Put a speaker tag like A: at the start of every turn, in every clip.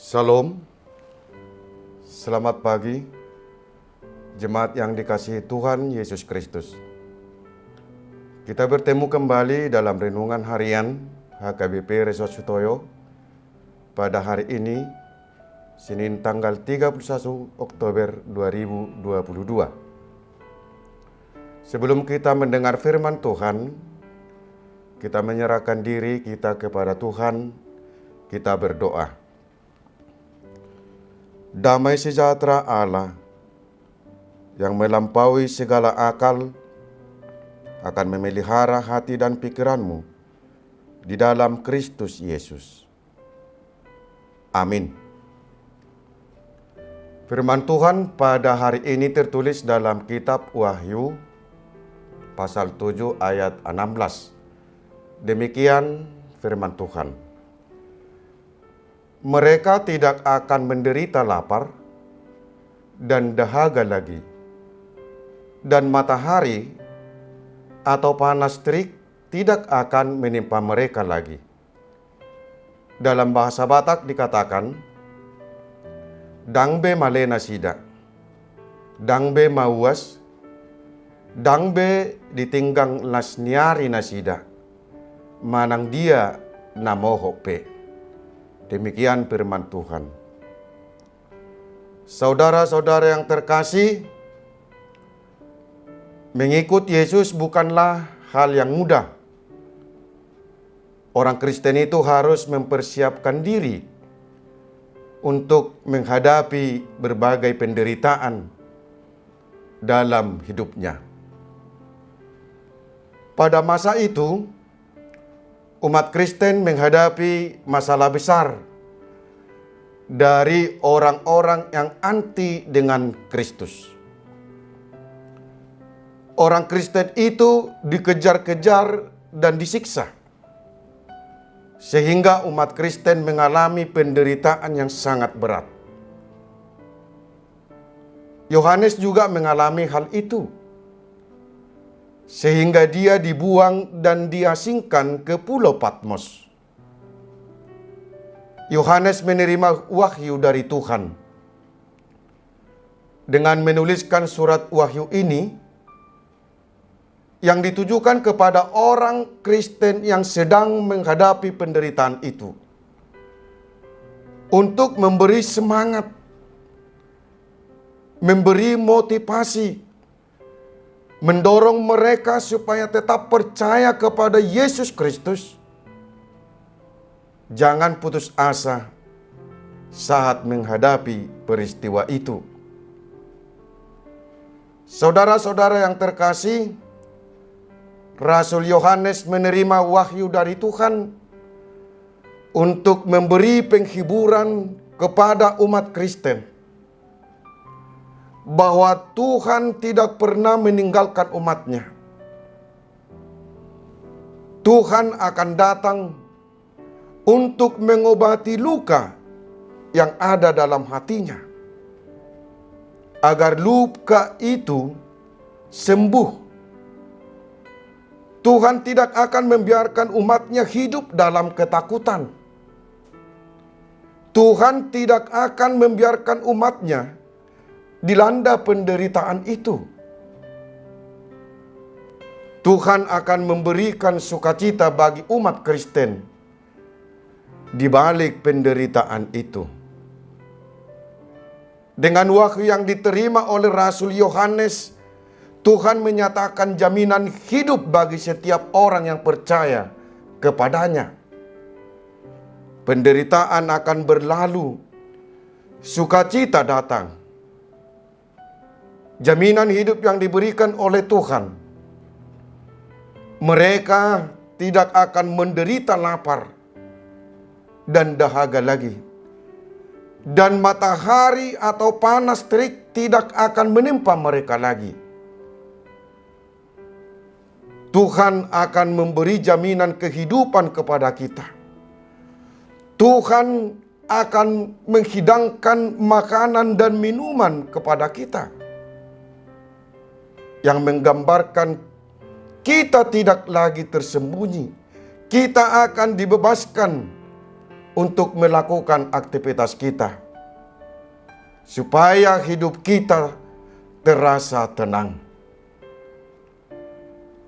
A: Shalom, selamat pagi, jemaat yang dikasihi Tuhan Yesus Kristus. Kita bertemu kembali dalam renungan harian HKBP Resort Sutoyo pada hari ini, Senin tanggal 31 Oktober 2022. Sebelum kita mendengar firman Tuhan, kita menyerahkan diri kita kepada Tuhan, kita berdoa. Damai sejahtera Allah yang melampaui segala akal akan memelihara hati dan pikiranmu di dalam Kristus Yesus. Amin. Firman Tuhan pada hari ini tertulis dalam kitab Wahyu pasal 7 ayat 16. Demikian firman Tuhan. Mereka tidak akan menderita lapar dan dahaga lagi, dan matahari atau panas terik tidak akan menimpa mereka lagi. Dalam bahasa Batak dikatakan, dangbe malena sida, dangbe mauas, dangbe ditinggang lasniari nasida, manang dia namohope. Demikian firman Tuhan. Saudara-saudara yang terkasih, mengikut Yesus bukanlah hal yang mudah. Orang Kristen itu harus mempersiapkan diri untuk menghadapi berbagai penderitaan dalam hidupnya. Pada masa itu, umat Kristen menghadapi masalah besar dari orang-orang yang anti dengan Kristus. Orang Kristen itu dikejar-kejar dan disiksa, sehingga umat Kristen mengalami penderitaan yang sangat berat. Yohanes juga mengalami hal itu, sehingga dia dibuang dan diasingkan ke Pulau Patmos. Yohanes menerima wahyu dari Tuhan. Dengan menuliskan surat wahyu ini, yang ditujukan kepada orang Kristen yang sedang menghadapi penderitaan itu, untuk memberi semangat, memberi motivasi, mendorong mereka supaya tetap percaya kepada Yesus Kristus. Jangan putus asa saat menghadapi peristiwa itu. Saudara-saudara yang terkasih, Rasul Yohanes menerima wahyu dari Tuhan untuk memberi penghiburan kepada umat Kristen bahwa Tuhan tidak pernah meninggalkan umatnya. Tuhan akan datang untuk mengobati luka yang ada dalam hatinya, agar luka itu sembuh. Tuhan tidak akan membiarkan umatnya hidup dalam ketakutan. Tuhan tidak akan membiarkan umatnya dilanda penderitaan itu. Tuhan akan memberikan sukacita bagi umat Kristen di balik penderitaan itu. Dengan wahyu yang diterima oleh Rasul Yohanes, Tuhan menyatakan jaminan hidup bagi setiap orang yang percaya kepadanya. Penderitaan akan berlalu, sukacita datang. Jaminan hidup yang diberikan oleh Tuhan. Mereka tidak akan menderita lapar dan dahaga lagi. Dan matahari atau panas terik tidak akan menimpa mereka lagi. Tuhan akan memberi jaminan kehidupan kepada kita. Tuhan akan menghidangkan makanan dan minuman kepada kita, yang menggambarkan kita tidak lagi tersembunyi. Kita akan dibebaskan untuk melakukan aktivitas kita, supaya hidup kita terasa tenang.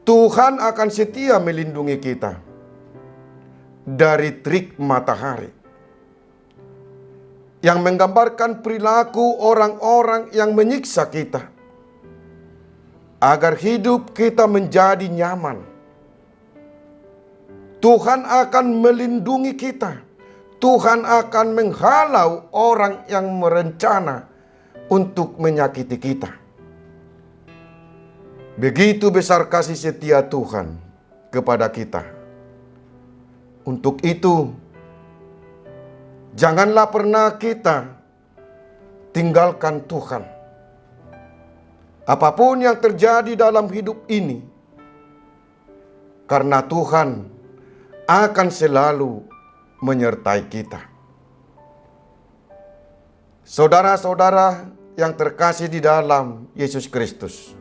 A: Tuhan akan setia melindungi kita dari terik matahari yang menggambarkan perilaku orang-orang yang menyiksa kita, agar hidup kita menjadi nyaman. Tuhan akan melindungi kita. Tuhan akan menghalau orang yang merencana untuk menyakiti kita. Begitu besar kasih setia Tuhan kepada kita. Untuk itu, janganlah pernah kita tinggalkan Tuhan. Apapun yang terjadi dalam hidup ini, karena Tuhan akan selalu menyertai kita. Saudara-saudara yang terkasih di dalam Yesus Kristus,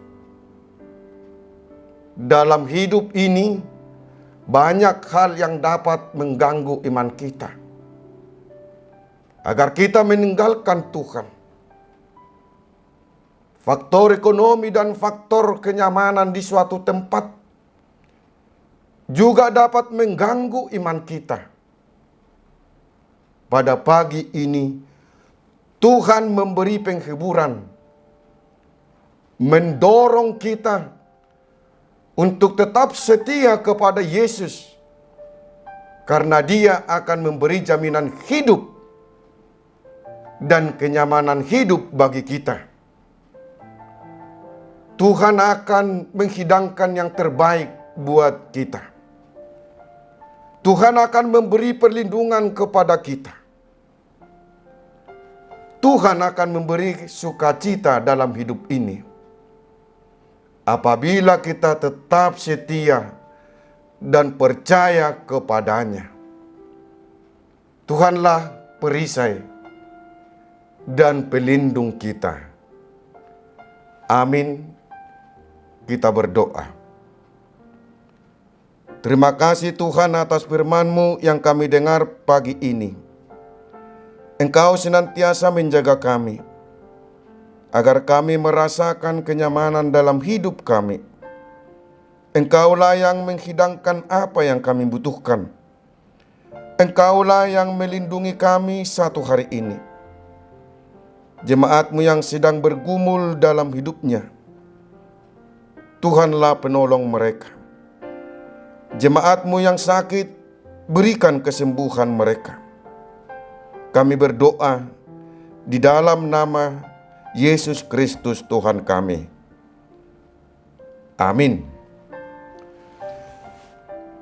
A: dalam hidup ini banyak hal yang dapat mengganggu iman kita, agar kita meninggalkan Tuhan. Faktor ekonomi dan faktor kenyamanan di suatu tempat juga dapat mengganggu iman kita. Pada pagi ini, Tuhan memberi penghiburan, mendorong kita untuk tetap setia kepada Yesus, karena Dia akan memberi jaminan hidup dan kenyamanan hidup bagi kita. Tuhan akan menghidangkan yang terbaik buat kita. Tuhan akan memberi perlindungan kepada kita. Tuhan akan memberi sukacita dalam hidup ini, apabila kita tetap setia dan percaya kepadanya. Tuhanlah perisai dan pelindung kita. Amin. Kita berdoa. Terima kasih Tuhan atas firman-Mu yang kami dengar pagi ini. Engkau senantiasa menjaga kami, agar kami merasakan kenyamanan dalam hidup kami. Engkaulah yang menghidangkan apa yang kami butuhkan. Engkaulah yang melindungi kami satu hari ini. Jemaat-Mu yang sedang bergumul dalam hidupnya, Tuhanlah penolong mereka. Jemaat-Mu yang sakit, berikan kesembuhan mereka. Kami berdoa di dalam nama Yesus Kristus Tuhan kami. Amin.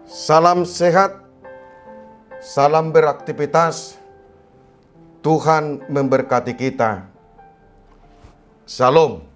A: Salam sehat, salam beraktivitas. Tuhan memberkati kita. Shalom.